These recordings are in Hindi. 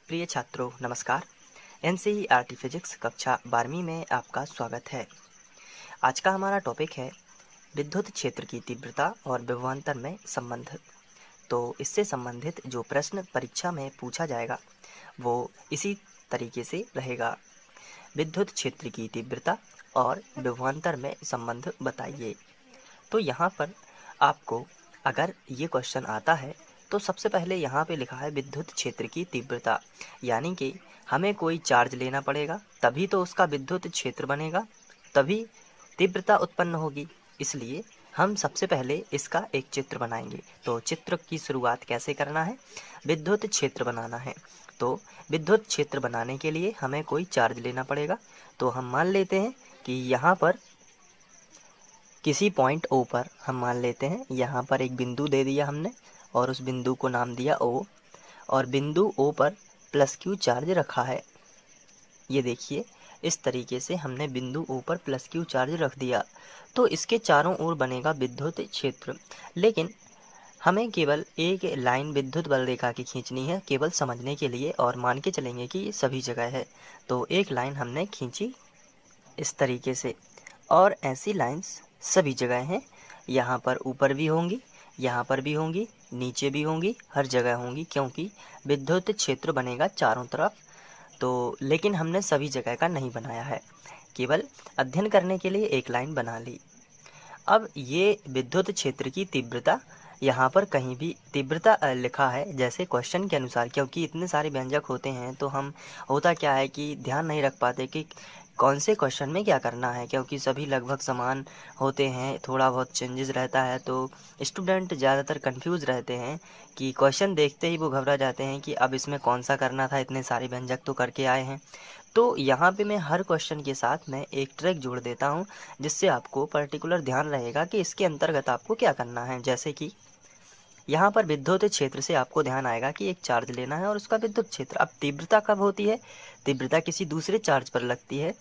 प्रिय छात्रों नमस्कार। एनसीईआरटी फिजिक्स कक्षा 12वीं में आपका स्वागत है। आज का हमारा टॉपिक है विद्युत क्षेत्र की तीव्रता और विभवांतर में संबंध। तो इससे संबंधित जो प्रश्न परीक्षा में पूछा जाएगा वो इसी तरीके से रहेगा। विद्युत क्षेत्र की तीव्रता और विभवांतर में संबंध बताइए। तो यहाँ पर आपको अगर ये क्वेश्चन आता है तो सबसे पहले यहाँ पे लिखा है विद्युत क्षेत्र की तीव्रता, यानी कि हमें कोई चार्ज लेना पड़ेगा तभी तो उसका विद्युत क्षेत्र बनेगा, तभी तीव्रता उत्पन्न होगी। इसलिए हम सबसे पहले इसका एक चित्र बनाएंगे। तो चित्र की शुरुआत कैसे करना है, विद्युत क्षेत्र बनाना है। तो विद्युत क्षेत्र बनाने के लिए हमें कोई चार्ज लेना पड़ेगा। तो हम मान लेते हैं कि यहाँ पर किसी पॉइंट O पर हम मान लेते हैं, यहाँ पर एक बिंदु दे दिया हमने और उस बिंदु को नाम दिया O, और बिंदु O पर प्लस Q चार्ज रखा है। ये देखिए इस तरीके से हमने बिंदु O पर प्लस Q चार्ज रख दिया। तो इसके चारों ओर बनेगा विद्युत क्षेत्र। लेकिन हमें केवल एक लाइन विद्युत बल रेखा की खींचनी है, केवल समझने के लिए, और मान के चलेंगे कि ये सभी जगह है। तो एक लाइन हमने खींची इस तरीके से, और ऐसी लाइंस सभी जगह हैं। यहाँ पर ऊपर भी होंगी, यहाँ पर भी होंगी, नीचे भी होंगी, हर जगह होंगी, क्योंकि विद्युत क्षेत्र बनेगा चारों तरफ। तो लेकिन हमने सभी जगह का नहीं बनाया है, केवल अध्ययन करने के लिए एक लाइन बना ली। अब ये विद्युत क्षेत्र की तीव्रता, यहाँ पर कहीं भी तीव्रता लिखा है जैसे क्वेश्चन के अनुसार, क्योंकि इतने सारे व्यंजक होते हैं तो हम होता क्या है कि ध्यान नहीं रख पाते कि कौन से क्वेश्चन में क्या करना है, क्योंकि सभी लगभग समान होते हैं, थोड़ा बहुत चेंजेस रहता है। तो स्टूडेंट ज़्यादातर कंफ्यूज रहते हैं कि क्वेश्चन देखते ही वो घबरा जाते हैं कि अब इसमें कौन सा करना था, इतने सारे व्यंजक तो करके आए हैं। तो यहाँ पे मैं हर क्वेश्चन के साथ मैं एक ट्रिक जोड़ देता हूँ, जिससे आपको पर्टिकुलर ध्यान रहेगा कि इसके अंतर्गत आपको क्या करना है। जैसे कि यहाँ पर विद्युत क्षेत्र से आपको ध्यान आएगा कि एक चार्ज लेना है और उसका विद्युत क्षेत्र। अब तीव्रता कब होती है, तीव्रता किसी दूसरे चार्ज पर लगती है,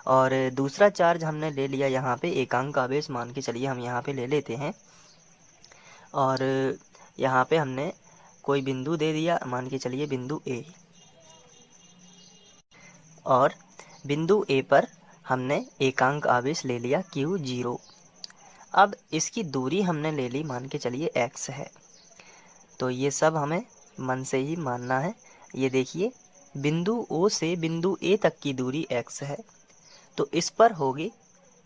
और दूसरा चार्ज हमने ले लिया यहाँ पे एकांक आवेश मान के चलिए हम यहाँ पे ले लेते हैं, और यहाँ पे हमने कोई बिंदु दे दिया, मान के चलिए बिंदु A, और बिंदु A पर हमने एकांक आवेश ले लिया Q0। अब इसकी दूरी हमने ले ली, मान के चलिए x है। तो ये सब हमें मन से ही मानना है। ये देखिए बिंदु O से बिंदु A तक की दूरी x है, तो इस पर होगी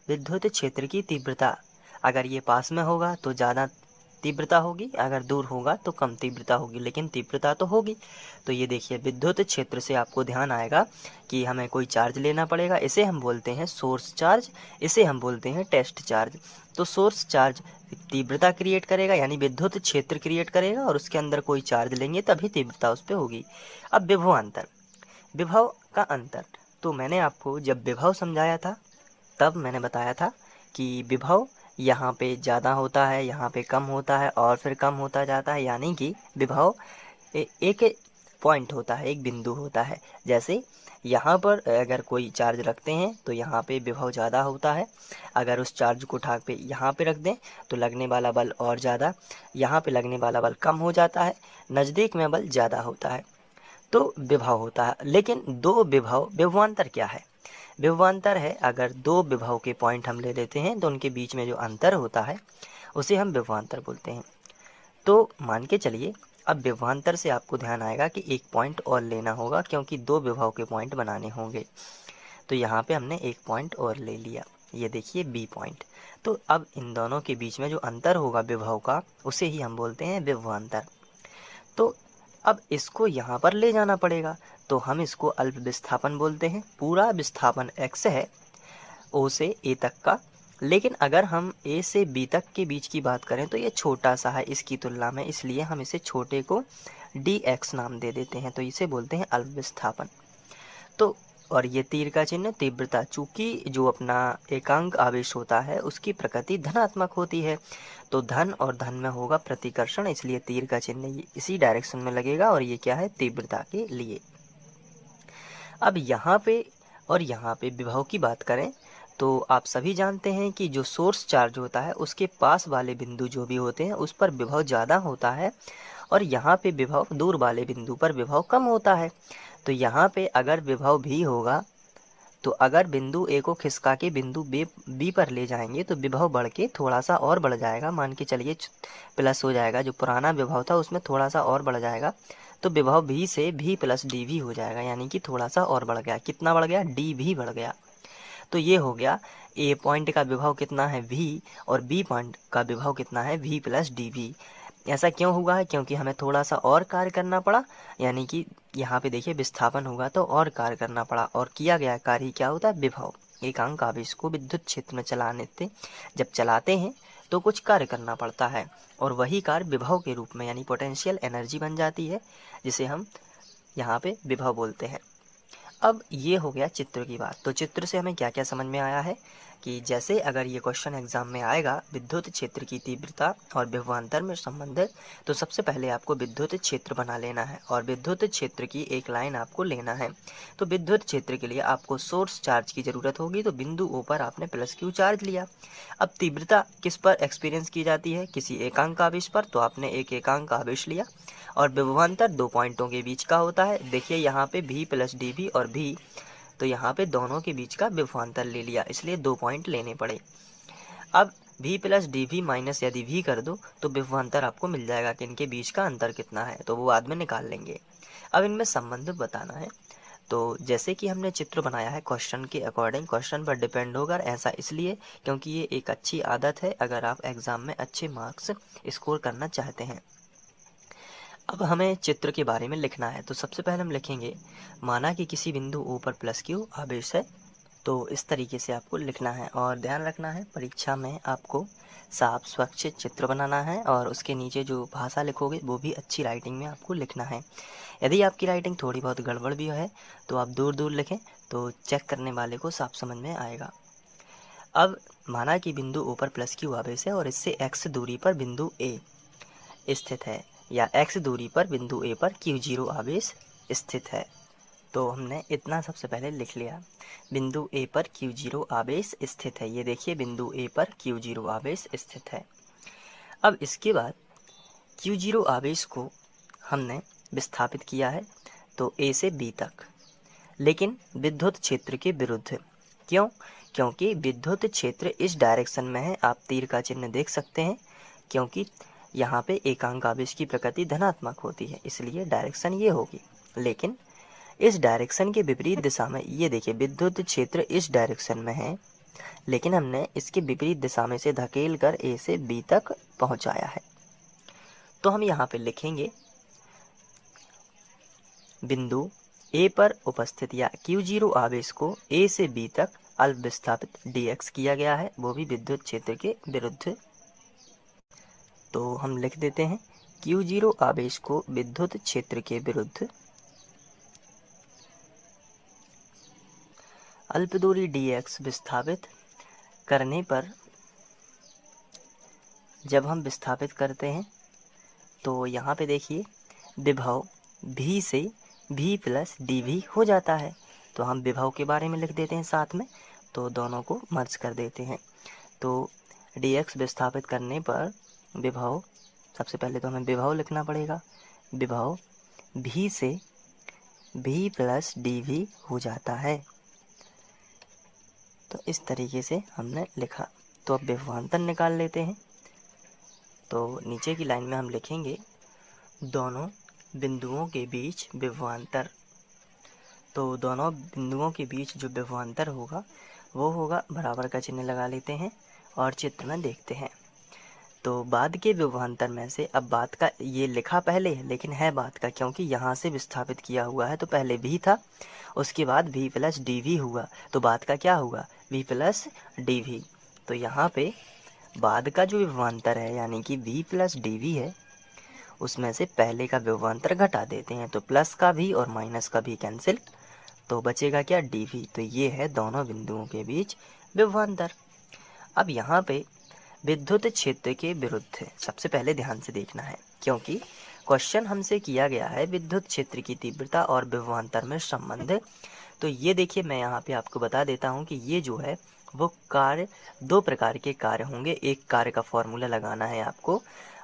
विद्युत क्षेत्र की तीव्रता। अगर ये पास में होगा तो ज़्यादा तीव्रता होगी, अगर दूर होगा तो कम तीव्रता होगी, लेकिन तीव्रता तो होगी। तो ये देखिए विद्युत क्षेत्र से आपको ध्यान आएगा कि हमें कोई चार्ज लेना पड़ेगा। इसे हम बोलते हैं सोर्स चार्ज, इसे हम बोलते हैं टेस्ट चार्ज। तो सोर्स चार्ज तीव्रता क्रिएट करेगा, यानी विद्युत क्षेत्र क्रिएट करेगा, और उसके अंदर कोई चार्ज लेंगे तभी तीव्रता उस पर होगी। अब विभवांतर, विभव का अंतर। तो मैंने आपको जब विभव समझाया था तब मैंने बताया था कि विभव यहाँ पे ज़्यादा होता है, यहाँ पे कम होता है, और फिर कम होता जाता है। यानी कि विभव एक पॉइंट होता है, एक बिंदु होता है। जैसे यहाँ पर अगर कोई चार्ज रखते हैं तो यहाँ पे विभव ज़्यादा होता है, अगर उस चार्ज को उठा पे यहाँ पे रख दें तो लगने वाला बल और ज़्यादा, यहाँ पे लगने वाला बल कम हो जाता है, नज़दीक में बल ज़्यादा होता है। तो विभव होता है। लेकिन दो विभव, विभवांतर क्या है, विभवांतर है अगर दो विभव के पॉइंट हम ले लेते हैं तो उनके बीच में जो अंतर होता है उसे हम विभवांतर बोलते हैं। तो मान के चलिए अब विभवांतर से आपको ध्यान आएगा कि एक पॉइंट और लेना होगा, क्योंकि दो विभव के पॉइंट बनाने होंगे। तो यहाँ पे हमने एक पॉइंट और ले लिया, ये देखिए B पॉइंट। तो अब इन दोनों के बीच में जो अंतर होगा विभव का, उसे ही हम बोलते हैं विभवांतर। तो अब इसको यहाँ पर ले जाना पड़ेगा, तो हम इसको अल्प विस्थापन बोलते हैं। पूरा विस्थापन x है O से A तक का, लेकिन अगर हम A से B तक के बीच की बात करें तो ये छोटा सा है इसकी तुलना में, इसलिए हम इसे छोटे को dx नाम दे देते हैं। तो इसे बोलते हैं अल्प विस्थापन। तो और ये तीर का चिन्ह तीव्रता, चूंकि जो अपना एकांक आवेश होता है उसकी प्रकृति धनात्मक होती है, तो धन और धन में होगा प्रतिकर्षण, इसलिए तीर का चिन्ह इसी डायरेक्शन में लगेगा, और ये क्या है, तीव्रता के लिए। अब यहाँ पे और यहाँ पे विभव की बात करें तो आप सभी जानते हैं कि जो सोर्स चार्ज होता है उसके पास वाले बिंदु जो भी होते हैं उस पर विभव ज़्यादा होता है और यहाँ पे विभव दूर वाले बिंदु पर विभव कम होता है। तो यहाँ पे अगर विभव भी होगा तो अगर बिंदु ए को खिसका के बिंदु बी पर ले जाएंगे तो विभव बढ़ के थोड़ा सा और बढ़ जाएगा। मान के चलिए प्लस हो जाएगा, जो पुराना विभव था उसमें थोड़ा सा और बढ़ जाएगा तो विभव भी से भी प्लस डी भी हो जाएगा, यानी कि थोड़ा सा और बढ़ गया। कितना बढ़ गया? डी भी बढ़ गया। तो ये हो गया ए पॉइंट का विभव कितना है v और बी पॉइंट का विभव कितना है v प्लस डी वी। ऐसा क्यों हुआ है? क्योंकि हमें थोड़ा सा और कार्य करना पड़ा, यानी कि यहाँ पे देखिए विस्थापन होगा तो और कार्य करना पड़ा और किया गया कार्य क्या होता है? विभव। एकांक आवेश को विद्युत क्षेत्र में चलाने से जब चलाते हैं तो कुछ कार्य करना पड़ता है और वही कार्य विभव के रूप में यानी पोटेंशियल एनर्जी बन जाती है, जिसे हम यहाँ पे विभव बोलते हैं। अब ये हो गया चित्र की बात। तो चित्र से हमें क्या क्या समझ में आया है कि जैसे अगर ये क्वेश्चन एग्जाम में आएगा विद्युत क्षेत्र की तीव्रता और विभवांतर में संबंधित, तो सबसे पहले आपको विद्युत क्षेत्र बना लेना है और विद्युत क्षेत्र की एक लाइन आपको लेना है। तो विद्युत क्षेत्र के लिए आपको सोर्स चार्ज की जरूरत होगी, तो बिंदु ओ पर आपने प्लस क्यू चार्ज लिया। अब तीव्रता किस पर एक्सपीरियंस की जाती है? किसी एकांक आवेश पर, तो आपने एक एकांक आवेश लिया। और विभवांतर दो पॉइंटों के बीच का होता है। देखिए यहाँ पे v प्लस डी वी और v, तो यहाँ पे दोनों के बीच का विभवांतर ले लिया, इसलिए 2 पॉइंट लेने पड़े। अब v plus D V minus यदि v कर दो तो विभवांतर आपको मिल जाएगा कि इनके बीच का अंतर कितना है, तो वो बाद में निकाल लेंगे। अब इनमें संबंध बताना है। तो जैसे कि हमने चित्र बनाया है क्वेश्चन के अकॉर्डिंग, क्वेश्चन पर डिपेंड होगा। ऐसा इसलिए क्योंकि ये एक अच्छी आदत है अगर आप एग्जाम में अच्छे मार्क्स स्कोर करना चाहते हैं। अब हमें चित्र के बारे में लिखना है। तो सबसे पहले हम लिखेंगे, माना कि किसी बिंदु ओ पर प्लस क्यू आवेश है। तो इस तरीके से आपको लिखना है और ध्यान रखना है परीक्षा में आपको साफ स्वच्छ चित्र बनाना है और उसके नीचे जो भाषा लिखोगे वो भी अच्छी राइटिंग में आपको लिखना है। यदि आपकी राइटिंग थोड़ी बहुत गड़बड़ भी है तो आप दूर दूर लिखें तो चेक करने वाले को साफ समझ में आएगा। अब माना कि बिंदु ओ पर प्लस क्यू आवेश है और इससे x दूरी पर बिंदु ए स्थित है, या x दूरी पर बिंदु ए पर Q0 आवेश स्थित है। तो हमने इतना सबसे पहले लिख लिया, बिंदु ए पर Q0 आवेश स्थित है। ये देखिए बिंदु ए पर Q0 आवेश स्थित है। अब इसके बाद Q0 आवेश को हमने विस्थापित किया है तो ए से बी तक, लेकिन विद्युत क्षेत्र के विरुद्ध। क्यों? क्योंकि विद्युत क्षेत्र इस डायरेक्शन में है। आप तीर का चिन्ह देख सकते हैं, क्योंकि यहाँ पे एकांक आवेश की प्रकृति धनात्मक होती है, इसलिए डायरेक्शन ये होगी। लेकिन इस डायरेक्शन के विपरीत दिशा में, ये देखिए विद्युत क्षेत्र इस डायरेक्शन में है लेकिन हमने इसके विपरीत दिशा में से धकेल कर ए से बी तक पहुंचाया है। तो हम यहाँ पे लिखेंगे, बिंदु ए पर उपस्थित या Q0 आवेश को ए से बी तक अल्प विस्थापित dx किया गया है, वो भी विद्युत क्षेत्र के विरुद्ध। तो हम लिख देते हैं Q0 आवेश को विद्युत क्षेत्र के विरुद्ध अल्प दूरी dx विस्थापित करने पर, जब हम विस्थापित करते हैं तो यहाँ पे देखिए विभव v से v प्लस dv हो जाता है। तो हम विभव के बारे में लिख देते हैं साथ में, तो दोनों को मर्ज कर देते हैं। तो dx विस्थापित करने पर विभव, सबसे पहले तो हमें विभव लिखना पड़ेगा, विभव v से v प्लस dv हो जाता है। तो इस तरीके से हमने लिखा। तो अब विभवांतर निकाल लेते हैं। तो नीचे की लाइन में हम लिखेंगे, दोनों बिंदुओं के बीच विभवांतर। तो दोनों बिंदुओं के बीच जो विभवांतर होगा वो होगा, बराबर का चिन्ह लगा लेते हैं और चित्र में देखते हैं। तो बाद के विभवांतर में से, अब बाद का ये लिखा पहले है लेकिन है बाद का, क्योंकि यहाँ से विस्थापित किया हुआ है। तो पहले v था, उसके बाद v प्लस dv हुआ, तो बाद का क्या हुआ? v plus dv। तो यहाँ पे बाद का जो विभवांतर है यानी कि v प्लस dv है, उसमें से पहले का विभवांतर घटा देते हैं। तो प्लस का v और माइनस का v कैंसिल, तो बचेगा क्या? dv। तो ये है दोनों बिंदुओं के बीच विभवांतर। अब यहाँ पे विद्युत क्षेत्र के विरुद्ध सबसे पहले ध्यान से देखना है, क्योंकि क्वेश्चन हमसे किया गया है विद्युत क्षेत्र की तीव्रता और विभवांतर में संबंध। तो ये देखिए, मैं यहाँ पे आपको बता देता हूँ कि ये जो है वो कार्य, दो प्रकार के कार्य होंगे। एक कार्य का फॉर्मूला लगाना है आपको,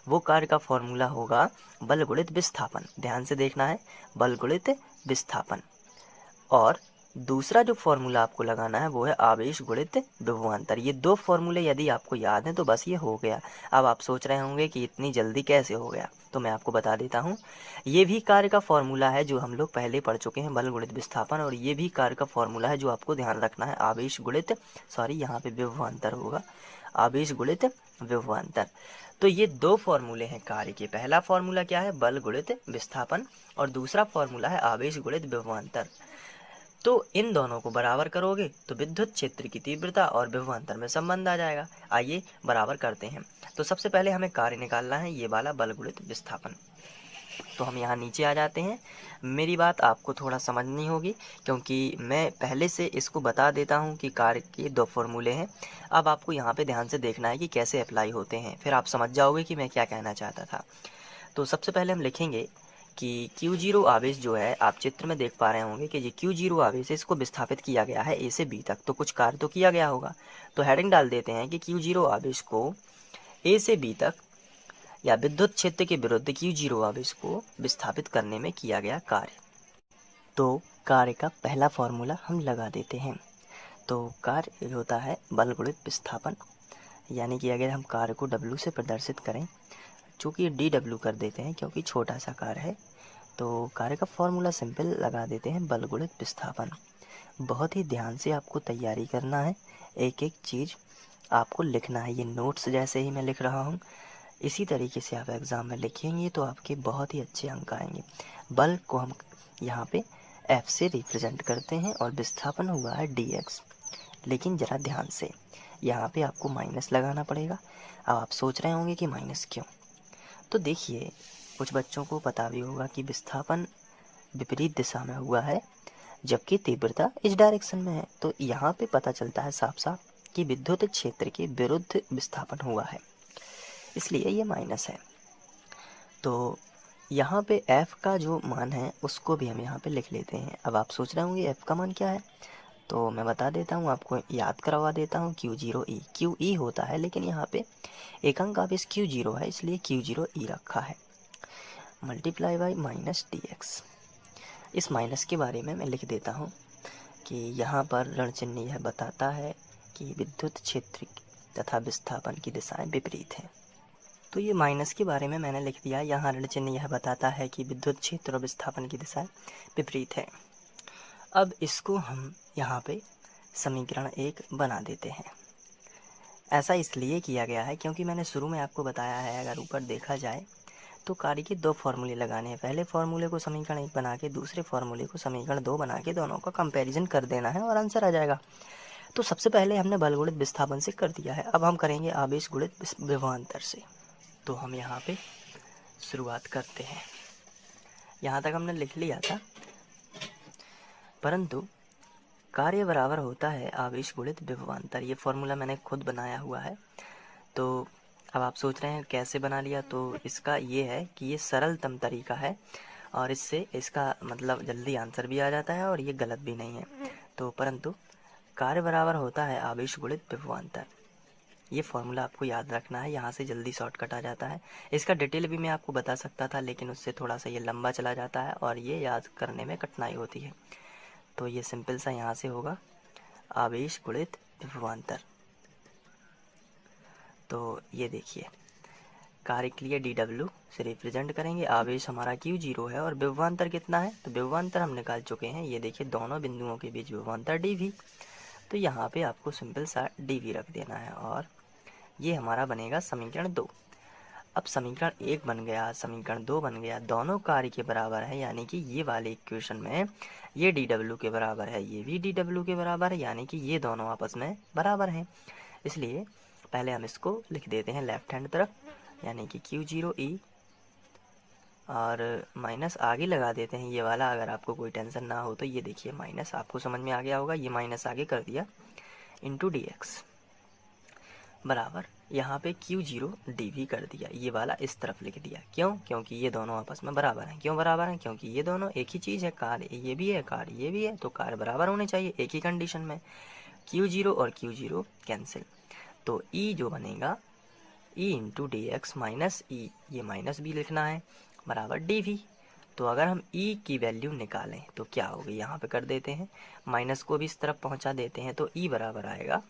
वो कार्य का फॉर्मूला होगा बल गुणित विस्थापन। ध्यान से देखना है, बल गुणित विस्थापन। और दूसरा जो फॉर्मूला आपको लगाना है वो है आवेश गुणित विभवांतर। ये दो फॉर्मूले यदि आपको याद हैं तो बस ये हो गया। अब आप सोच रहे होंगे कि इतनी जल्दी कैसे हो गया, तो मैं आपको बता देता हूँ। ये भी कार्य का फॉर्मूला है जो हम लोग पहले पढ़ चुके हैं, बल गुणित विस्थापन। और ये भी कार्य का फॉर्मूला है जो आपको ध्यान रखना है, आवेश गुणित, सॉरी यहाँ पे विभवांतर होगा, आवेश गुणित विभवांतर। तो ये दो फॉर्मूले हैं कार्य के। पहला फॉर्मूला क्या है, बल गुणित विस्थापन, और दूसरा फॉर्मूला है आवेश गुणित विभवांतर। तो इन दोनों को बराबर करोगे तो विद्युत क्षेत्र की तीव्रता और विभवांतर में संबंध आ जाएगा। आइए बराबर करते हैं। तो सबसे पहले हमें कार्य निकालना है, ये वाला बल गुणित विस्थापन। तो हम यहाँ नीचे आ जाते हैं। मेरी बात आपको थोड़ा समझनी होगी क्योंकि मैं पहले से इसको बता देता हूँ कि कार्य के दो फॉर्मूले हैं। अब आपको यहाँ पे ध्यान से देखना है कि कैसे अप्लाई होते हैं, फिर आप समझ जाओगे कि मैं क्या कहना चाहता था। तो सबसे पहले हम लिखेंगे कि Q0 आवेश जो है, आप चित्र में देख पा रहे होंगे कि ये Q0 आवेश है, इसको विस्थापित किया गया है A से B तक, तो कुछ कार्य तो किया गया होगा। तो हेडिंग डाल देते हैं कि Q0 आवेश को A से B तक या विद्युत क्षेत्र के विरुद्ध Q0 आवेश को विस्थापित करने में किया गया कार्य। तो कार्य का पहला फॉर्मूला हम लगा देते हैं। तो कार्य होता है बल गुणित विस्थापन, यानी कि अगर हम कार्य को W से प्रदर्शित करें, चूँकि DW कर देते हैं क्योंकि छोटा सा कार्य है, तो कार्य का फॉर्मूला सिंपल लगा देते हैं, बल गुणित विस्थापन। बहुत ही ध्यान से आपको तैयारी करना है, एक एक चीज़ आपको लिखना है। ये नोट्स जैसे ही मैं लिख रहा हूँ इसी तरीके से आप एग्ज़ाम में लिखेंगे तो आपके बहुत ही अच्छे अंक आएंगे। बल को हम यहाँ पे F से रिप्रेजेंट करते हैं और विस्थापन हुआ है dx। लेकिन ज़रा ध्यान से, यहाँ पे आपको माइनस लगाना पड़ेगा। अब आप सोच रहे होंगे कि माइनस क्यों, तो देखिए कुछ बच्चों को पता भी होगा कि विस्थापन विपरीत दिशा में हुआ है जबकि तीव्रता इस डायरेक्शन में है। तो यहाँ पे पता चलता है साफ साफ कि विद्युत क्षेत्र के विरुद्ध विस्थापन हुआ है, इसलिए ये माइनस है। तो यहाँ पे F का जो मान है उसको भी हम यहाँ पे लिख लेते हैं। अब आप सोच रहे होंगे F का मान क्या है, तो मैं बता देता हूँ, आपको याद करवा देता हूँ। Q0E, QE होता है, लेकिन यहाँ पे एकांक आवेश Q0 है इसलिए Q0E रखा है, मल्टीप्लाई बाई माइनस dx। इस माइनस के बारे में मैं लिख देता हूँ कि यहाँ पर ऋण चिन्ह यह बताता है कि विद्युत क्षेत्र तथा विस्थापन की दिशाएं विपरीत हैं। तो ये माइनस के बारे में मैंने लिख दिया। यहाँ ऋण चिन्ह यह बताता है कि विद्युत क्षेत्र और विस्थापन की दिशाएं विपरीत है। अब इसको हम यहाँ पे समीकरण 1 बना देते हैं। ऐसा इसलिए किया गया है क्योंकि मैंने शुरू में आपको बताया है, अगर ऊपर देखा जाए तो कार्य के दो फॉर्मूले लगाने हैं। पहले फॉर्मूले को समीकरण 1 बना के दूसरे फॉर्मूले को समीकरण 2 बना के दोनों का कंपैरिजन कर देना है और आंसर आ जाएगा। तो सबसे पहले हमने बल गुणित विस्थापन से कर दिया है, अब हम करेंगे आवेश गुणित विभवांतर से। तो हम यहाँ पे शुरुआत करते हैं। यहाँ तक हमने लिख लिया था, परंतु कार्य बराबर होता है आवेश गुणित विभवांतर। ये फॉर्मूला मैंने खुद बनाया हुआ है। तो अब आप सोच रहे हैं कैसे बना लिया, तो इसका ये है कि ये सरलतम तरीका है और इससे इसका मतलब जल्दी आंसर भी आ जाता है और ये गलत भी नहीं है। तो परंतु कार्य बराबर होता है आवेश गुणित विभवांतर, ये फॉर्मूला आपको याद रखना है, यहाँ से जल्दी शॉर्टकट आ जाता है। इसका डिटेल भी मैं आपको बता सकता था लेकिन उससे थोड़ा सा ये लंबा चला जाता है और ये याद करने में कठिनाई होती है। तो ये सिंपल सा यहाँ से होगा आवेश गुणित विभवांतर। तो ये देखिए कार्य के लिए DW से रिप्रेजेंट करेंगे, आवेश हमारा Q0 है और विभवांतर कितना है, तो विभवांतर हम निकाल चुके हैं। ये देखिए दोनों बिंदुओं के बीच विभवांतर dV, तो यहाँ पे आपको सिंपल सा dV रख देना है और ये हमारा बनेगा समीकरण 2। अब समीकरण 1 बन गया, समीकरण 2 बन गया, दोनों कार्य के बराबर है, यानी कि ये वाले इक्वेशन में ये DW के बराबर है, ये भी DW के बराबर है, यानी कि ये दोनों आपस में बराबर हैं। इसलिए पहले हम इसको लिख देते हैं लेफ्ट हैंड तरफ, यानी कि Q0E और माइनस आगे लगा देते हैं ये वाला, अगर आपको कोई टेंशन ना हो तो। ये देखिए माइनस आपको समझ में आ गया होगा, ये माइनस आगे कर दिया इंटू dx बराबर यहाँ पे Q0 dV कर दिया, ये वाला इस तरफ लिख दिया। क्यों? क्योंकि ये दोनों आपस में बराबर हैं। क्यों बराबर हैं? क्योंकि ये दोनों एक ही चीज़ है, कार्य ये भी है कार्य ये भी है, तो कार्य बराबर होने चाहिए एक ही कंडीशन में। Q0 और Q0 कैंसिल, तो E जो बनेगा E into d x minus e, ये माइनस भी लिखना है, बराबर डी वी। तो अगर हम E की वैल्यू निकालें तो क्या होगी, यहाँ पे कर देते हैं, माइनस को भी इस तरफ पहुँचा देते हैं, तो E बराबर आएगा,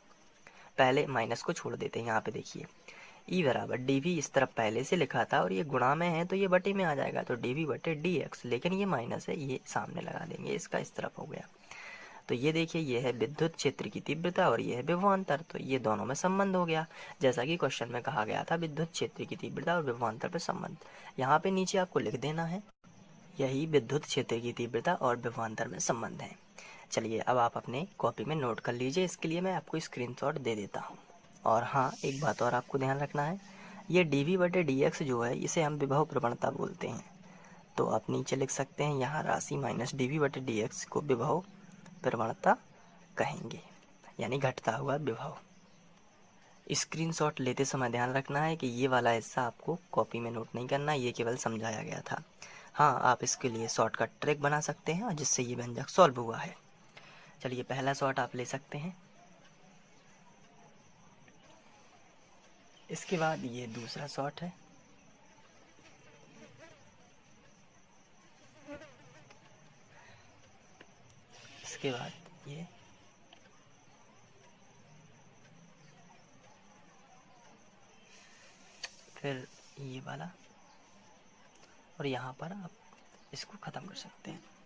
पहले माइनस को छोड़ देते हैं, यहाँ पे देखिए E बराबर डी वी, इस तरफ पहले से लिखा था और ये गुणा में है तो ये बटे में आ जाएगा, तो डी वी बटे डी एक्स, लेकिन ये माइनस है, ये सामने लगा देंगे, इसका इस तरफ हो गया। तो ये देखिए, ये है विद्युत क्षेत्र की तीव्रता और ये है विभवांतर, तो ये दोनों में संबंध हो गया, जैसा कि क्वेश्चन में कहा गया था विद्युत क्षेत्र की तीव्रता और विभवांतर पे संबंध। यहाँ पे नीचे आपको लिख देना है, यही विद्युत क्षेत्र की तीव्रता और विभवांतर में संबंध है। चलिए अब आप अपने कॉपी में नोट कर लीजिए, इसके लिए मैं आपको स्क्रीनशॉट दे देता हूँ। और हाँ, एक बात और आपको ध्यान रखना है, ये डी वी बटे डी एक्स जो है इसे हम विभव प्रवणता बोलते हैं, तो आप नीचे लिख सकते हैं यहाँ राशि माइनस डी वी बटे डी एक्स को विभव प्रवणता कहेंगे, यानी घटता हुआ विभव। स्क्रीनशॉट लेते समय ध्यान रखना है कि ये वाला हिस्सा आपको कॉपी में नोट नहीं करना, ये केवल समझाया गया था। हाँ, आप इसके लिए शॉर्टकट ट्रिक बना सकते हैं जिससे ये व्यंजक सॉल्व हुआ है। चलिए पहला शॉर्ट आप ले सकते हैं, इसके बाद ये दूसरा शॉर्ट है, इसके बाद ये, फिर ये वाला, और यहाँ पर आप इसको ख़त्म कर सकते हैं।